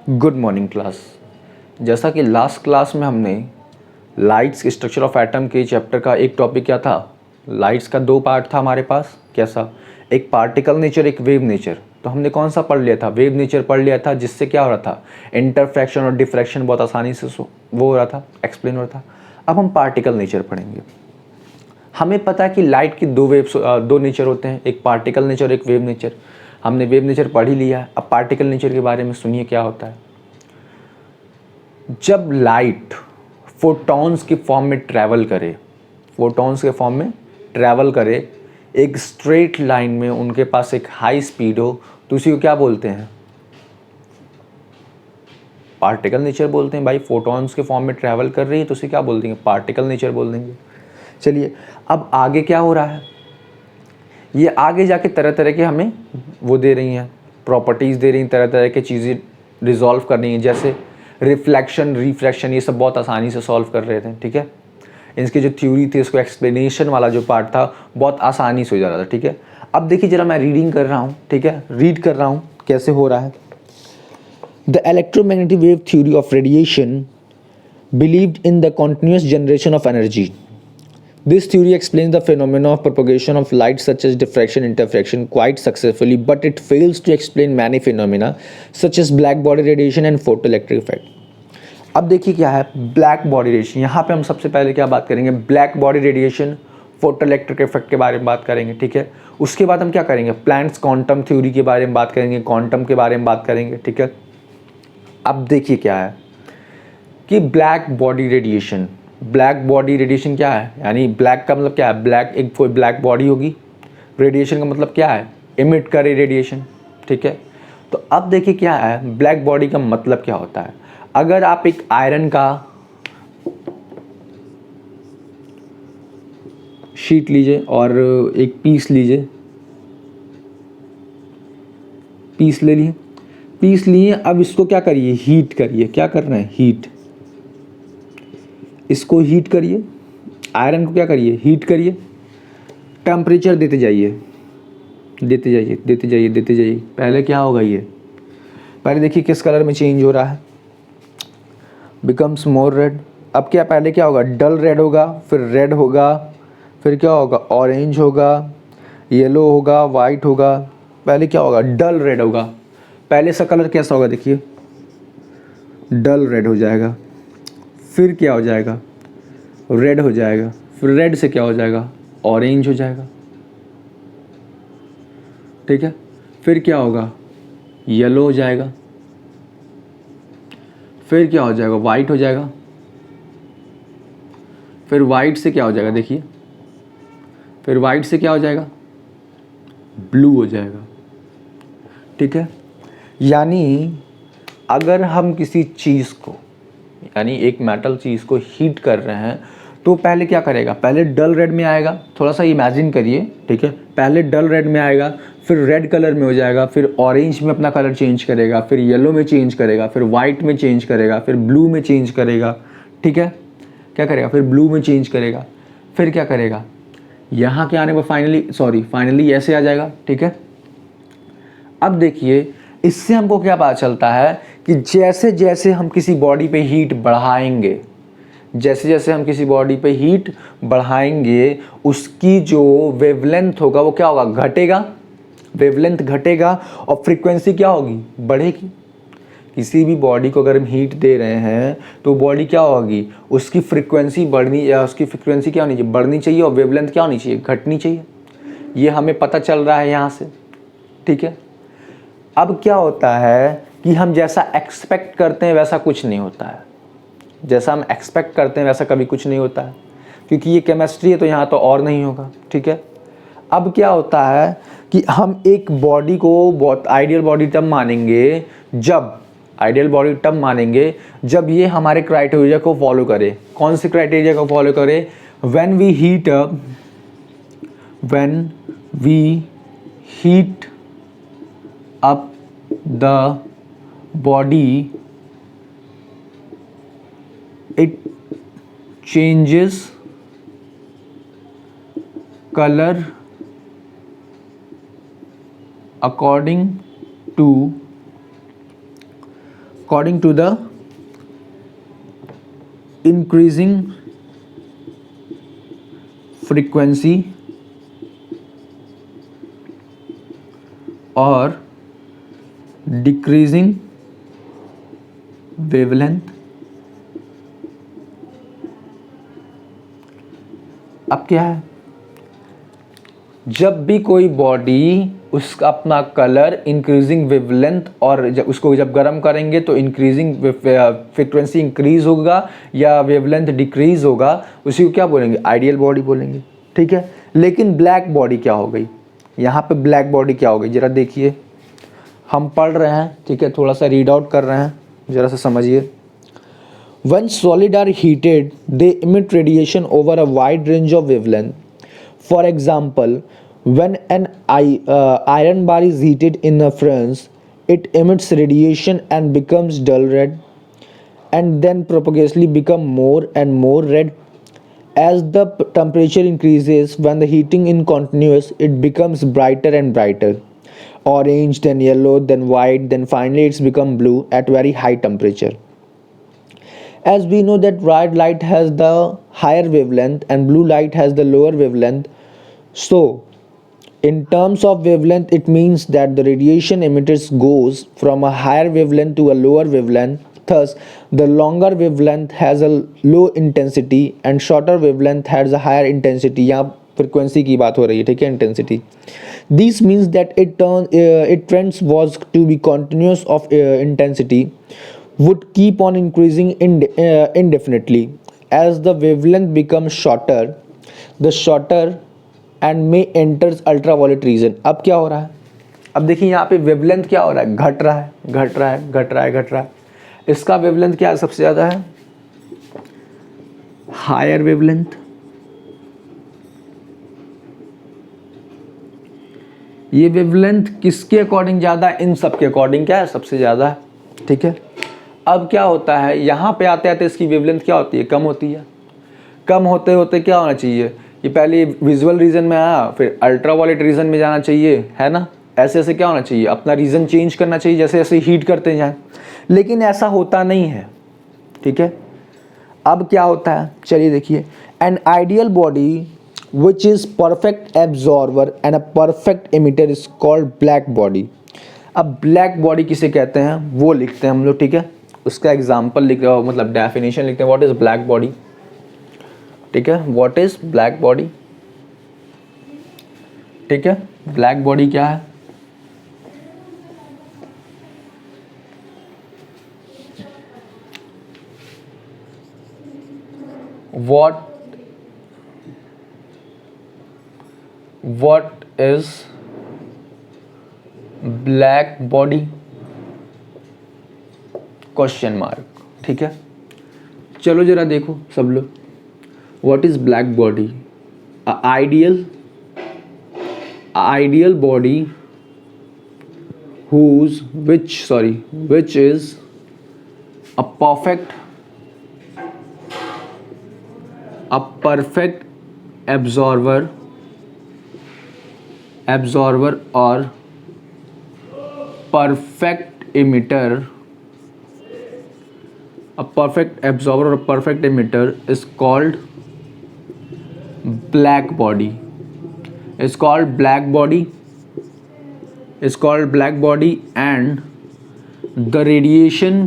Good morning class. जैसा कि last class में हमने लाइट्स स्ट्रक्चर ऑफ एटम के चैप्टर का एक टॉपिक क्या था, लाइट्स का दो पार्ट था हमारे पास। कैसा? एक पार्टिकल नेचर, एक वेव नेचर। तो हमने कौन सा पढ़ लिया था? वेव नेचर पढ़ लिया था, जिससे क्या हो रहा था, इंटरफ्रैक्शन और डिफ्रैक्शन बहुत आसानी से वो हो रहा था, एक्सप्लेन हो रहा था। अब हम पार्टिकल नेचर पढ़ेंगे। हमें पता है कि लाइट की दो नेचर होते हैं, एक पार्टिकल नेचर, एक वेव नेचर। हमने वेव नेचर पढ़ ही लिया है। अब पार्टिकल नेचर के बारे में सुनिए क्या होता है। जब लाइट फोटॉन्स की फॉर्म में ट्रैवल करे, फोटॉन्स के फॉर्म में ट्रैवल करे, एक स्ट्रेट लाइन में, उनके पास एक हाई स्पीड हो, तो उसी को क्या बोलते हैं? पार्टिकल नेचर बोलते हैं। भाई फोटॉन्स के फॉर्म में ट्रैवल कर रही है तो उसे क्या बोल देंगे? पार्टिकल नेचर बोल देंगे। चलिए, अब आगे क्या हो रहा है, ये आगे जाके तरह तरह के हमें वो दे रही हैं, प्रॉपर्टीज़ दे रही हैं, तरह तरह की चीज़ें रिजॉल्व कर रही हैं, जैसे रिफ्लेक्शन, रिफ्रैक्शन, ये सब बहुत आसानी से सॉल्व कर रहे थे। ठीक है, इसकी जो थ्योरी थी, इसको एक्सप्लेनेशन वाला जो पार्ट था, बहुत आसानी से हो जा रहा था। ठीक है, अब देखिए जरा, मैं रीडिंग कर रहा हूँ। ठीक है, रीड कर रहा हूँ कैसे हो रहा है। The electromagnetic wave theory of radiation believed in the continuous generation of energy. This theory explains the phenomena of propagation of light such as diffraction, interference quite successfully, but it fails to explain many phenomena such as black body radiation and photoelectric effect. अब देखिए क्या है black body radiation. यहाँ पे हम सबसे पहले क्या बात करेंगे? Black body radiation, photoelectric effect के बारे में बात करेंगे। ठीक है, उसके बाद हम क्या करेंगे? प्लैंक्स क्वांटम थ्योरी के बारे में बात करेंगे, क्वांटम के बारे में बात करेंगे। ठीक है, अब देखिए क्या है कि black body radiation, black body radiation क्या है? यानी ब्लैक का मतलब क्या है? ब्लैक, एक कोई ब्लैक बॉडी होगी। रेडिएशन का मतलब क्या है? इमिट करे रेडिएशन। ठीक है, तो अब देखिए क्या है, ब्लैक बॉडी का मतलब क्या होता है। अगर आप एक आयरन का शीट लीजिए और एक पीस लीजिए, पीस ले लिए, पीस लिए, अब इसको क्या करिए? हीट करिए। क्या करना है? हीट। इसको हीट करिए, आयरन को क्या करिए? हीट करिए, टेम्परेचर देते जाइए, देते जाइए, देते जाइए, देते जाइए। पहले क्या होगा? ये पहले देखिए किस कलर में चेंज हो रहा है, बिकम्स मोर रेड। अब क्या, पहले क्या होगा? डल रेड होगा, फिर रेड होगा, फिर क्या होगा? ऑरेंज होगा, येलो होगा, वाइट होगा। पहले क्या होगा? डल रेड होगा। पहले सा कलर कैसा होगा? देखिए डल रेड हो जाएगा, फिर क्या हो जाएगा? रेड हो जाएगा, फिर रेड से क्या हो जाएगा? ऑरेंज हो जाएगा। ठीक है, फिर क्या होगा? येलो हो जाएगा, फिर क्या हो जाएगा? वाइट हो जाएगा, फिर वाइट से क्या हो जाएगा? देखिए, फिर वाइट से क्या हो जाएगा? ब्लू हो जाएगा। ठीक है, यानी अगर हम किसी चीज़ को, यानी एक मेटल चीज़ को हीट कर रहे हैं, तो पहले क्या करेगा? पहले डल रेड में आएगा। थोड़ा सा इमेजिन करिए। ठीक है, पहले डल रेड में आएगा, फिर रेड कलर में हो जाएगा, फिर ऑरेंज में अपना कलर चेंज करेगा, फिर येलो में चेंज करेगा, फिर वाइट में चेंज करेगा, फिर ब्लू में चेंज करेगा। ठीक है, क्या करेगा? फिर ब्लू में चेंज करेगा, फिर क्या करेगा? यहाँ के आने पर फाइनली ऐसे आ जाएगा। ठीक है, अब देखिए इससे हमको क्या पता चलता है कि जैसे जैसे हम किसी बॉडी पे हीट बढ़ाएंगे, जैसे जैसे हम किसी बॉडी पे हीट बढ़ाएंगे, उसकी जो वेवलेंथ होगा वो क्या होगा? घटेगा। वेवलेंथ घटेगा और फ्रीक्वेंसी क्या होगी? बढ़ेगी। किसी भी बॉडी को अगर हम हीट दे रहे हैं तो बॉडी क्या होगी? उसकी फ्रीक्वेंसी बढ़नी, या उसकी फ्रीक्वेंसी क्या होनी चाहिए? बढ़नी चाहिए, और वेवलेंथ क्या होनी चाहिए? घटनी चाहिए। ये हमें पता चल रहा है यहाँ से। ठीक है, अब क्या होता है कि हम जैसा एक्सपेक्ट करते हैं वैसा कुछ नहीं होता है। जैसा हम एक्सपेक्ट करते हैं वैसा कभी कुछ नहीं होता है, क्योंकि ये केमिस्ट्री है तो यहाँ तो और नहीं होगा। ठीक है, अब क्या होता है कि हम एक बॉडी को बहुत आइडियल बॉडी तब मानेंगे, जब आइडियल बॉडी तब मानेंगे जब ये हमारे क्राइटेरिया को फॉलो करे। कौन से क्राइटेरिया को फॉलो करे? When we heat up the body, it changes color according to according to the increasing frequency or decreasing wavelength। अब क्या है, जब भी कोई बॉडी उसका अपना कलर इंक्रीजिंग वेवलेंथ और जब उसको जब गर्म करेंगे तो इंक्रीजिंग फ्रीक्वेंसी इंक्रीज होगा या वेवलेंथ डिक्रीज होगा, उसी को क्या बोलेंगे, आइडियल बॉडी बोलेंगे। ठीक है, लेकिन ब्लैक बॉडी क्या हो गई, यहाँ पे ब्लैक बॉडी क्या हो गई, जरा देखिए, हम पढ़ रहे हैं, ठीक है, थोड़ा सा रीड आउट कर रहे हैं, जरा सा समझिए। When solid are heated, they emit radiation over a wide range of wavelength. For example, when an iron bar is heated in a furnace, it emits radiation and becomes dull red, and then progressively become more and more red. As the temperature increases, when the heating is continuous, it becomes brighter and brighter, orange, then yellow, then white, then finally it's become blue at very high temperature. As we know that red light has the higher wavelength and blue light has the lower wavelength, so in terms of wavelength it means that the radiation emitted goes from a higher wavelength to a lower wavelength. Thus the longer wavelength has a low intensity and shorter wavelength has a higher intensity. यहाँ frequency की बात हो रही है, ठीक है, intensity. This means that it trends was to be continuous of intensity would keep on increasing indefinitely. As the wavelength becomes shorter, the shorter and may enters ultraviolet region. अब क्या हो रहा है, अब देखिए यहाँ पे वेवलेंथ क्या हो रहा है, घट रहा है, घट रहा है, घट रहा है, घट रहा है। इसका वेवलेंथ क्या है, सबसे ज़्यादा है हायर वेवलेंथ। ये वेवलेंथ किसके अकॉर्डिंग ज़्यादा है, इन सब के अकॉर्डिंग क्या है, सबसे ज़्यादा है। ठीक है, अब क्या होता है, यहाँ पे आते आते इसकी वेवलेंथ क्या होती है, कम होती है। कम होते होते क्या होना चाहिए, ये पहले विजुअल रीजन में आया, फिर अल्ट्रावायलेट रीजन में जाना चाहिए, है ना। ऐसे ऐसे क्या होना चाहिए, अपना रीजन चेंज करना चाहिए, जैसे जैसे हीट करते जाएं, लेकिन ऐसा होता नहीं है। ठीक है, अब क्या होता है, चलिए देखिए। An ideal body which is perfect absorber and a perfect emitter is called black body. अब ब्लैक बॉडी किसे कहते हैं वो लिखते हैं हम लोग, ठीक है, उसका एग्जाम्पल लिख रहे हो, मतलब डेफिनेशन लिखते हैं, व्हाट इज ब्लैक बॉडी। ठीक है, व्हाट इज ब्लैक बॉडी। ठीक है, ब्लैक बॉडी क्या है, what is black body, question mark. ठीक है, चलो जरा देखो सब लोग, what is black body, ideal body which is a perfect absorber or perfect emitter. A perfect absorber or perfect emitter is called black body. It's called black body. It's called black body, and the radiation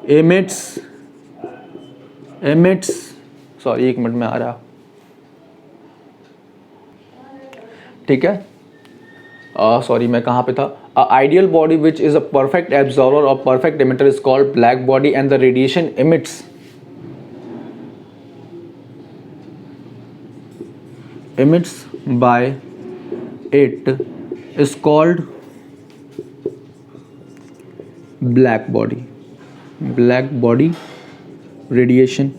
emits sorry, एक minute में आ रहा, ठीक है, sorry मैं कहाँ पे था। Ideal body which is a perfect absorber और perfect emitter is called black body, and the radiation emits by it is called black body. Black body radiation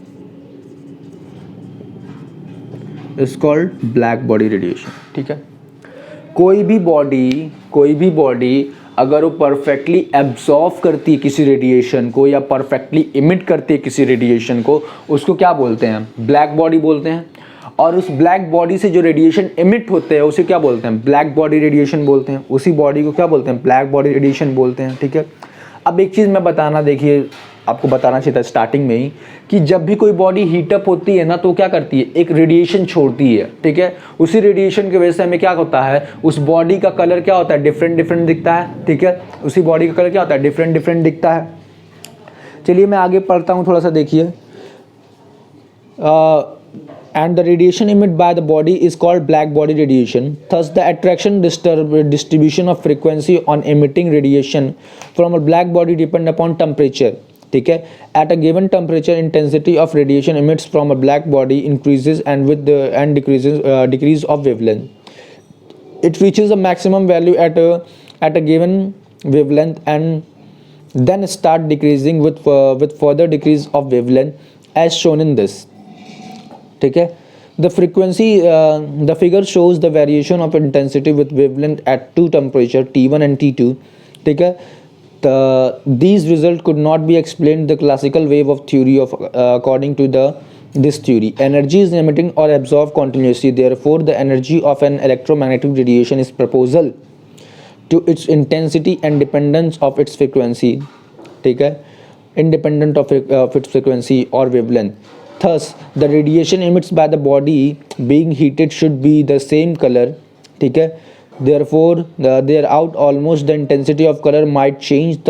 is called black body radiation. ठीक है, कोई भी body अगर वो perfectly absorb करती है किसी रेडिएशन को या परफेक्टली इमिट करती है किसी रेडिएशन को, उसको क्या बोलते हैं, ब्लैक बॉडी बोलते हैं। और उस ब्लैक बॉडी से जो रेडिएशन इमिट होते हैं उसे क्या बोलते हैं, ब्लैक बॉडी रेडिएशन बोलते हैं। उसी बॉडी को क्या बोलते हैं, ब्लैक बॉडी रेडिएशन बोलते हैं। ठीक है, अब एक चीज़ मैं बताना, देखिए आपको बताना चाहिए था स्टार्टिंग में ही कि जब भी कोई बॉडी हीटअप होती है ना तो क्या करती है, एक रेडिएशन छोड़ती है। ठीक है, उसी रेडिएशन की वजह से हमें क्या होता है, उस बॉडी का कलर क्या होता है, डिफरेंट डिफरेंट दिखता है। ठीक है, उसी बॉडी का कलर क्या होता है, डिफरेंट डिफरेंट दिखता है। चलिए मैं आगे पढ़ता हूँ, थोड़ा सा देखिए। And the radiation emitted by the body is called black body radiation. Thus, the attraction distribution of frequency on emitting radiation from a black body depend upon temperature. ठीक है, at a given temperature, intensity of radiation emits from a black body increases and with the and decrease of wavelength. It reaches a maximum value at a given wavelength and then start decreasing with further decrease of wavelength as shown in this. ठीक है, the frequency the figure shows the variation of intensity with wavelength at two temperature T1 and T2. ठीक है, these results could not be explained the classical wave of theory of according to this theory. Energy is emitting or absorbed continuously. Therefore, the energy of an electromagnetic radiation is proportional to its intensity and dependence of its frequency. ठीक है, independent of its frequency or wavelength. Thus, the radiation emitted by the body being heated should be the same color. ठीक है, therefore thereout almost the intensity of color might change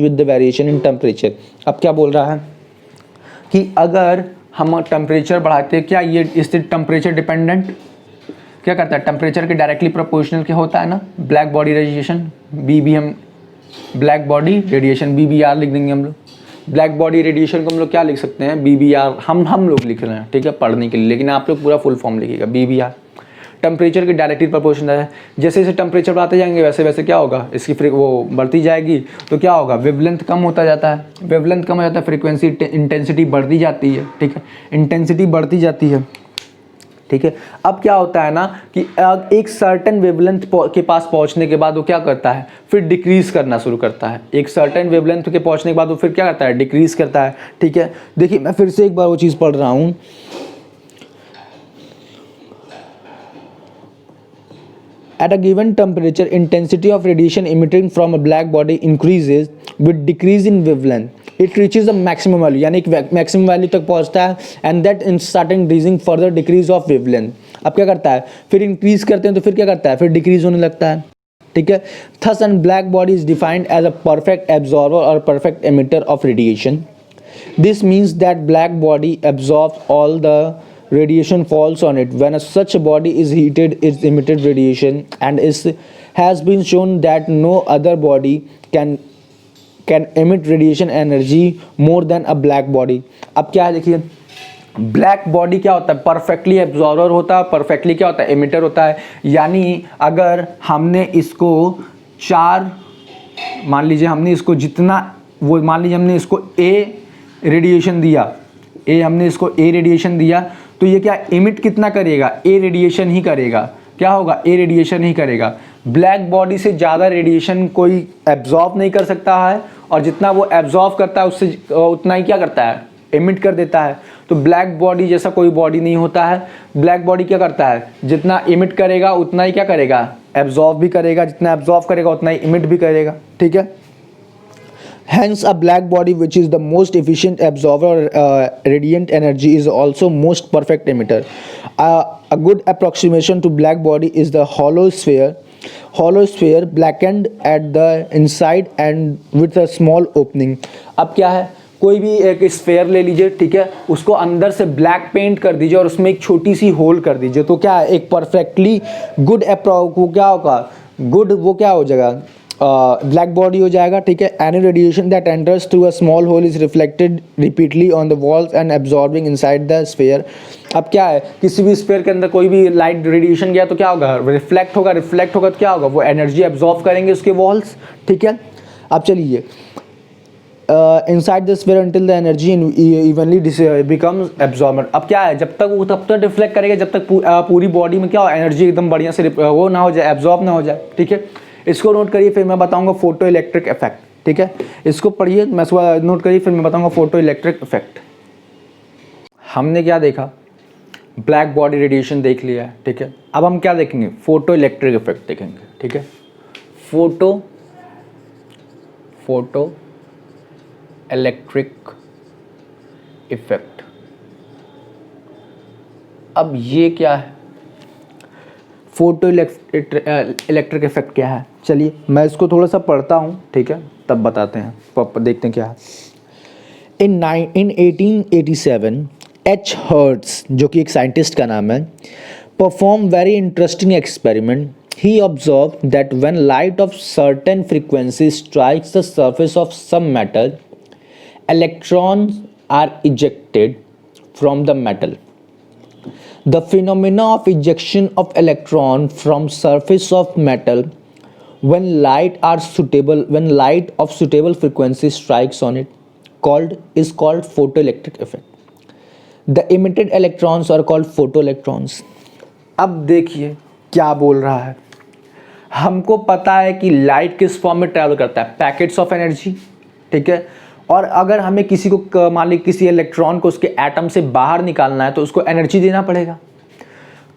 with the variation in temperature. अब क्या बोल रहा है कि अगर हम टेम्परेचर बढ़ाते हैं, क्या ये इससे टेम्परेचर डिपेंडेंट क्या करता है, टेम्परेचर के डायरेक्टली प्रोपोर्शनल क्या होता है ना, ब्लैक बॉडी रेडिएशन, हम ब्लैक बॉडी रेडिएशन BBR लिख देंगे हम लोग। ब्लैक बॉडी रेडिएशन को हम लोग क्या लिख सकते हैं, BBR हम लोग लिख रहे हैं। ठीक है, पढ़ने के लिए, लेकिन आप लोग पूरा फुल फॉर्म लिखिएगा, BBR टेम्परेचर के डायरेक्टली प्रोपोर्शनल है। जैसे जैसे टेम्परेचर बढ़ाते जाएंगे वैसे वैसे क्या होगा, इसकी वो बढ़ती जाएगी, तो क्या होगा, वेवलेंथ कम होता जाता है। वेवलेंथ कम हो जाता है, फ्रीक्वेंसी इंटेंसिटी बढ़ती जाती है। ठीक है, इंटेंसिटी बढ़ती जाती है। ठीक है, अब क्या होता है ना कि एक सर्टेन वेवलेंथ के पास पहुंचने के बाद वो क्या करता है, फिर डिक्रीज करना शुरू करता है। एक सर्टेन वेवलेंथ के पहुंचने के बाद वो फिर क्या करता है, डिक्रीज करता है। ठीक है, देखिए मैं फिर से एक बार वो चीज़ पढ़ रहा हूँ। At a given temperature, intensity of radiation emitted from a black body increases with decrease in wavelength. It reaches a maximum value, यानी एक maximum value तक पहुंचता है, and that in starting increasing further decrease of wavelength. अब क्या करता है, फिर increase करते हैं तो फिर क्या करता है, फिर decrease होने लगता है। ठीक है, thus and black body is defined as a perfect absorber or perfect emitter of radiation. This means that black body absorbs all the radiation falls on it. When such a body is heated, it emitted radiation, and has been shown that no other body can emit radiation energy more than a black body. अब क्या है देखिए, black body क्या होता है, perfectly absorber होता है, perfectly क्या होता है, एमिटर होता है। यानी अगर हमने इसको मान लीजिए हमने इसको जितना वो मान लीजिए हमने इसको ए रेडिएशन दिया, तो ये क्या इमिट कितना करेगा, ए रेडिएशन ही करेगा। क्या होगा, ए रेडिएशन ही करेगा। ब्लैक बॉडी से ज़्यादा रेडिएशन कोई एब्जॉर्ब नहीं कर सकता है, और जितना वो एब्जॉर्ब करता है उससे उतना ही क्या करता है, एमिट कर देता है। तो ब्लैक बॉडी जैसा कोई बॉडी नहीं होता है। ब्लैक बॉडी क्या करता है, जितना इमिट करेगा उतना ही क्या करेगा, एब्जॉर्ब भी करेगा, जितना एब्जॉर्ब करेगा उतना ही इमिट भी करेगा। ठीक है, hence a black body, which is the most efficient absorber radiant energy, is also most perfect emitter. A good approximation to black body is the hollow sphere blackened at the inside and with a small opening. अब क्या है, कोई भी एक sphere ले लीजिए, ठीक है, उसको अंदर से ब्लैक पेंट कर दीजिए और उसमें एक छोटी सी होल कर दीजिए, तो क्या है, एक परफेक्टली गुड क्या होगा, वो क्या हो जाएगा, ब्लैक बॉडी हो जाएगा। ठीक है, any radiation that enters through a small hole is reflected repeatedly on the walls and absorbing inside the sphere. अब क्या है, किसी भी स्फीयर के अंदर कोई भी लाइट रेडिएशन गया तो क्या होगा, रिफ्लेक्ट होगा तो क्या होगा, वो एनर्जी एब्जॉर्ब करेंगे उसके वॉल्स। ठीक है, अब चलिए inside the sphere until the energy evenly becomes absorbed. अब क्या है, जब तक रिफ्लेक्ट करेगा, जब तक पूरी बॉडी में क्या हो, एनर्जी एकदम बढ़िया से वो ना हो जाए, एब्जॉर्ब ना हो जाए। ठीक है, इसको नोट करिए, फिर मैं बताऊंगा फोटो इलेक्ट्रिक इफेक्ट। ठीक है, इसको पढ़िए, मैं नोट करिए, फिर मैं बताऊंगा फोटो इलेक्ट्रिक इफेक्ट। हमने क्या देखा ब्लैक बॉडी रेडिएशन देख लिया है, ठीक है। अब हम क्या देखेंगे, फोटो इलेक्ट्रिक इफेक्ट देखेंगे, ठीक है। फोटो इलेक्ट्रिक इफेक्ट, अब ये क्या है, फोटो इलेक्ट्रिक इफेक्ट क्या है, चलिए मैं इसको थोड़ा सा पढ़ता हूँ, ठीक है, तब बताते हैं, देखते हैं क्या है। इन 1887 एच हर्ट्स, जो कि एक साइंटिस्ट का नाम है, perform very interesting experiment. He observe that when light of certain frequency strikes the surface of some metal, electrons are ejected from the metal. The phenomena of ejection of electron from surface of metal when light of suitable frequency strikes on it is called photoelectric effect. The emitted electrons are called photoelectrons. अब देखिए क्या बोल रहा है, हमको पता है कि लाइट किस फॉर्म में ट्रैवल करता है, पैकेट्स ऑफ एनर्जी, ठीक है। और अगर हमें किसी को मान लीजिए किसी इलेक्ट्रॉन को उसके एटम से बाहर निकालना है तो उसको एनर्जी देना पड़ेगा।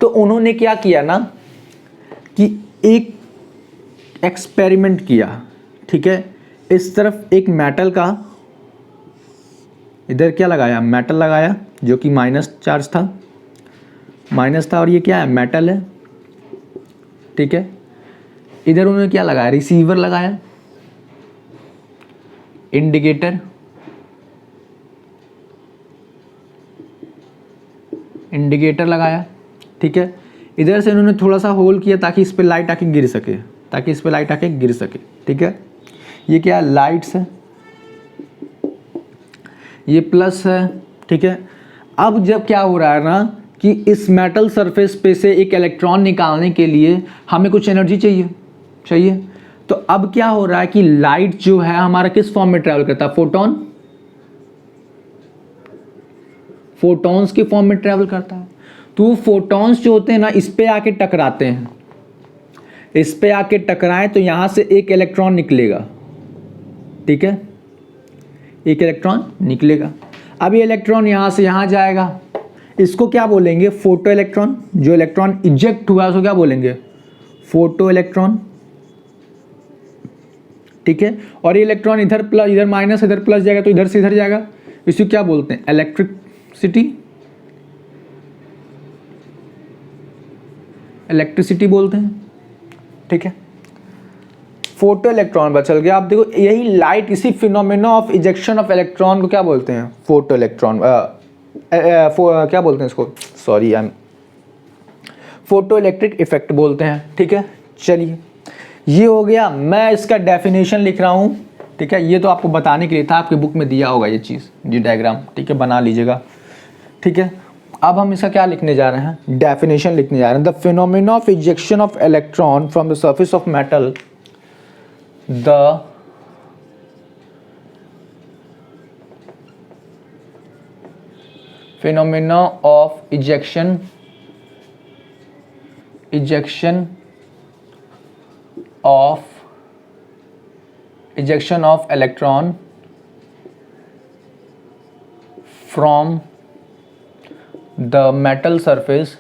तो उन्होंने क्या किया ना कि एक एक्सपेरिमेंट किया, ठीक है। इस तरफ एक मेटल का, इधर क्या लगाया, मेटल लगाया जो कि माइनस चार्ज था, और ये क्या है, मेटल है, ठीक है। इधर उन्होंने क्या लगाया, रिसीवर लगाया, इंडिकेटर लगाया, ठीक है। इधर से इन्होंने थोड़ा सा होल किया ताकि इस पे लाइट आके गिर सके, ठीक है। ये क्या है, लाइट्स है, ये प्लस है, ठीक है। अब जब क्या हो रहा है ना कि इस मेटल सरफेस पे से एक इलेक्ट्रॉन निकालने के लिए हमें कुछ एनर्जी चाहिए। तो अब क्या हो रहा है कि लाइट जो है हमारा किस फॉर्म में ट्रैवल करता है, फोटॉन्स के फॉर्म में ट्रैवल करता है। तो फोटॉन्स जो होते हैं ना, इस पे आके टकराते हैं, इस पे आके टकराएं तो यहां से एक इलेक्ट्रॉन निकलेगा, ठीक है, एक इलेक्ट्रॉन निकलेगा। अब ये इलेक्ट्रॉन यहां से यहां जाएगा, इसको क्या बोलेंगे, फोटो इलेक्ट्रॉन। जो इलेक्ट्रॉन इजेक्ट हुआ है उसको क्या बोलेंगे, फोटो इलेक्ट्रॉन, ठीक है। और ये इलेक्ट्रॉन इधर प्लस, इधर माइनस, इधर प्लस जाएगा तो इधर से इधर जाएगा, इसको क्या बोलते हैं, इलेक्ट्रिसिटी बोलते हैं, ठीक है। फोटो इलेक्ट्रॉन बचल गया। आप देखो यही लाइट, इसी phenomena of ejection of electron को क्या बोलते हैं, फोटो इलेक्ट्रॉन, क्या बोलते हैं इसको, फोटो इलेक्ट्रिक इफेक्ट बोलते हैं, ठीक है। चलिए ये हो गया, मैं इसका डेफिनेशन लिख रहा हूँ, ठीक है। ये तो आपको बताने के लिए था, आपके बुक में दिया होगा ये चीज़, ये डायग्राम, ठीक है, बना लीजिएगा, ठीक है। अब हम इसका क्या लिखने जा रहे हैं, डेफिनेशन लिखने जा रहे हैं। The phenomena of ejection of electron from the surface of metal, the phenomena of ejection of electron from the metal surface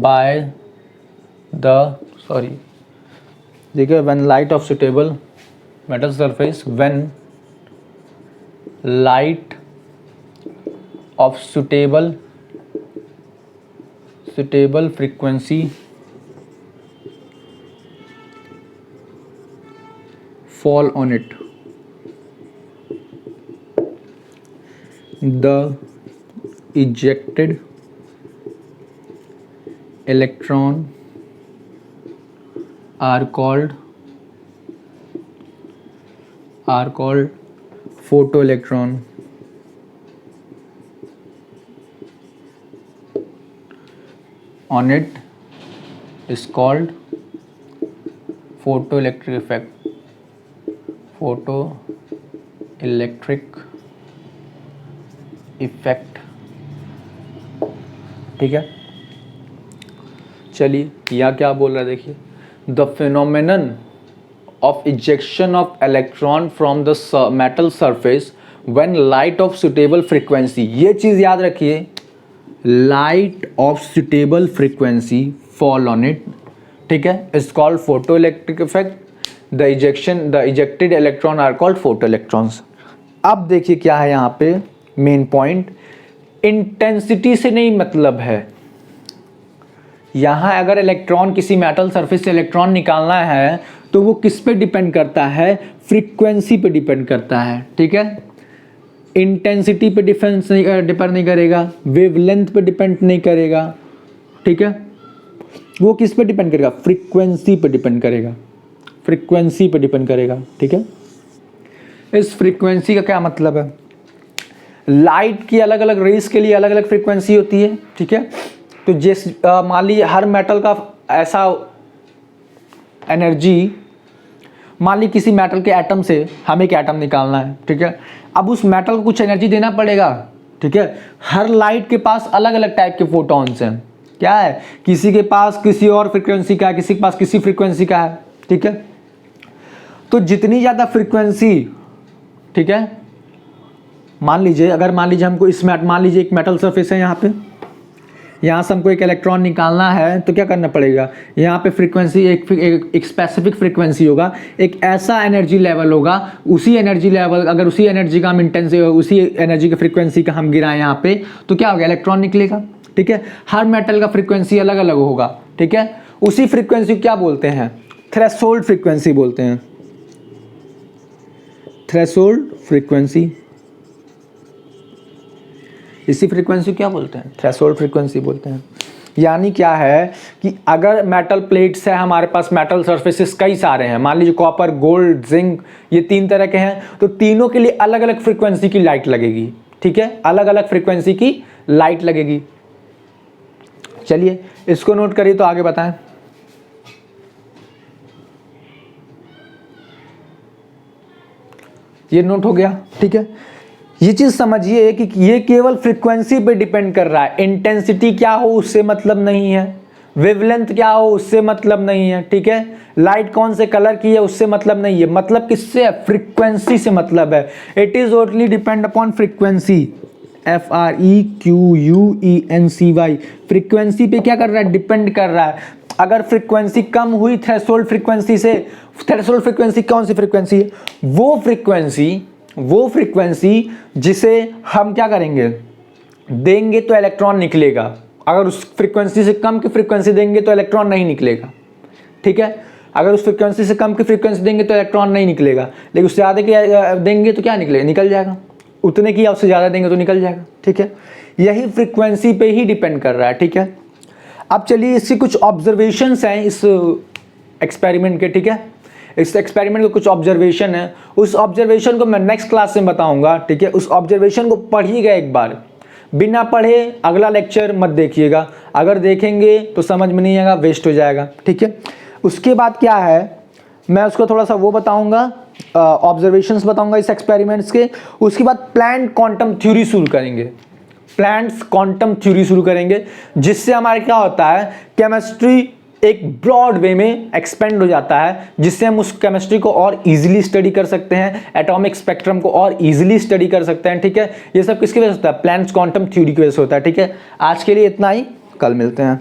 by the देखिए when light of suitable metal surface, when light of suitable frequency fall on it, the ejected electron are called photoelectron. On it is called photoelectric effect, ठीक है। चलिए यह क्या बोल रहा है, देखिए, the phenomenon of ejection of electron from the metal surface when light of suitable frequency, ये चीज़ याद रखिए, light of suitable frequency fall on it, ठीक है, is called photo electric effect. The ejected electron are called photo electrons. अब देखिए क्या है यहाँ पे मेन पॉइंट, इंटेंसिटी से नहीं मतलब है। यहाँ अगर इलेक्ट्रॉन किसी मेटल सरफेस से इलेक्ट्रॉन निकालना है तो वो किस पे डिपेंड करता है, फ्रीक्वेंसी पे डिपेंड करता है, ठीक है। इंटेंसिटी पे डिपेंड नहीं करेगा, वेवलेंथ पे डिपेंड नहीं करेगा, ठीक है। वो किस पे डिपेंड करेगा, फ्रीक्वेंसी पे डिपेंड करेगा, फ्रीक्वेंसी पे डिपेंड करेगा, ठीक है। इस फ्रीक्वेंसी का क्या मतलब है, लाइट की अलग अलग रेस के लिए अलग अलग फ्रीक्वेंसी होती है, ठीक है। तो जिस मान लीजिए हर मेटल का ऐसा एनर्जी, मान ली किसी मेटल के एटम से हमें एक एटम निकालना है, ठीक है। अब उस मेटल को कुछ एनर्जी देना पड़ेगा, ठीक है। हर लाइट के पास अलग अलग टाइप के फोटॉन्स हैं, क्या है, किसी के पास किसी और फ्रीक्वेंसी का है, किसी के पास किसी फ्रीक्वेंसी का है, ठीक है। तो जितनी ज़्यादा फ्रीक्वेंसी, ठीक है, मान लीजिए हमको मान लीजिए एक मेटल सरफेस है यहाँ पे, यहाँ से हमको एक इलेक्ट्रॉन निकालना है तो क्या करना पड़ेगा, यहाँ पे फ्रीक्वेंसी एक स्पेसिफिक फ्रीक्वेंसी होगा, एक ऐसा एनर्जी लेवल होगा, उसी एनर्जी लेवल, अगर उसी एनर्जी का हम उसी एनर्जी की फ्रीक्वेंसी का हम गिराएं यहाँ पे तो क्या होगा, इलेक्ट्रॉन निकलेगा, ठीक है। हर मेटल का फ्रीक्वेंसी अलग अलग होगा, ठीक है। उसी फ्रीक्वेंसी को क्या बोलते हैं, थ्रेशोल्ड फ्रीक्वेंसी बोलते हैं, थ्रेशोल्ड फ्रीक्वेंसी। इसी फ्रीक्वेंसी क्या बोलते हैं, थ्रेशोल्ड फ्रीक्वेंसी बोलते हैं। यानी क्या है कि अगर मेटल प्लेट्स है हमारे पास, मेटल सरफेसेस कई सारे हैं, मान लीजिए कॉपर, गोल्ड, जिंक, ये 3 तरह के हैं, तो तीनों के लिए अलग अलग फ्रीक्वेंसी की लाइट लगेगी, ठीक है, अलग अलग फ्रीक्वेंसी की लाइट लगेगी। चलिए इसको नोट करिए तो आगे बताएं। ये नोट हो गया, ठीक है। ये चीज समझिए कि ये केवल फ्रीक्वेंसी पे डिपेंड कर रहा है, इंटेंसिटी क्या हो उससे मतलब नहीं है, वेवलेंथ क्या हो उससे मतलब नहीं है, ठीक है। लाइट कौन से कलर की है उससे मतलब नहीं है, मतलब किससे है, फ्रीक्वेंसी से मतलब है। It is only depend upon frequency, FREQUENCY, frequency पे क्या कर रहा है, डिपेंड कर रहा है। अगर फ्रीक्वेंसी कम हुई थ्रेशोल्ड फ्रीक्वेंसी से, थ्रेशोल्ड फ्रीक्वेंसी कौन सी फ्रीक्वेंसी है, वो फ्रीक्वेंसी जिसे हम क्या करेंगे, देंगे तो इलेक्ट्रॉन निकलेगा, अगर उस फ्रीक्वेंसी से कम की फ्रीक्वेंसी देंगे तो इलेक्ट्रॉन नहीं निकलेगा, ठीक है। अगर उस फ्रीक्वेंसी से कम की फ्रीक्वेंसी देंगे तो इलेक्ट्रॉन नहीं निकलेगा, लेकिन उससे ज़्यादा की देंगे तो क्या निकलेगा, निकल जाएगा, उतने की या उससे ज़्यादा देंगे तो निकल जाएगा, ठीक है। यही फ्रीक्वेंसी पे ही डिपेंड कर रहा है, ठीक है। अब चलिए इसकी कुछ ऑब्जर्वेशंस हैं इस एक्सपेरिमेंट के, ठीक है। इस एक्सपेरिमेंट के कुछ ऑब्जर्वेशन है, उस ऑब्जर्वेशन को मैं नेक्स्ट क्लास में बताऊंगा, ठीक है। उस ऑब्जर्वेशन को पढ़िएगा एक बार, बिना पढ़े अगला लेक्चर मत देखिएगा, अगर देखेंगे तो समझ में नहीं आएगा, वेस्ट हो जाएगा, ठीक है। उसके बाद क्या है, मैं उसको थोड़ा सा वो बताऊंगा, ऑब्जर्वेशंस बताऊंगा इस एक्सपेरिमेंट्स के। उसके बाद प्लांट क्वांटम थ्योरी शुरू करेंगे, प्लांट्स क्वांटम थ्योरी शुरू करेंगे, जिससे हमारे क्या होता है, केमिस्ट्री एक ब्रॉड वे में एक्सपेंड हो जाता है, जिससे हम उस केमिस्ट्री को और इजीली स्टडी कर सकते हैं, एटॉमिक स्पेक्ट्रम को और इजीली स्टडी कर सकते हैं, ठीक है। ये सब किसकी वजह से होता है, प्लांट्स क्वांटम थ्योरी की वजह से होता है, ठीक है। आज के लिए इतना ही, कल मिलते हैं।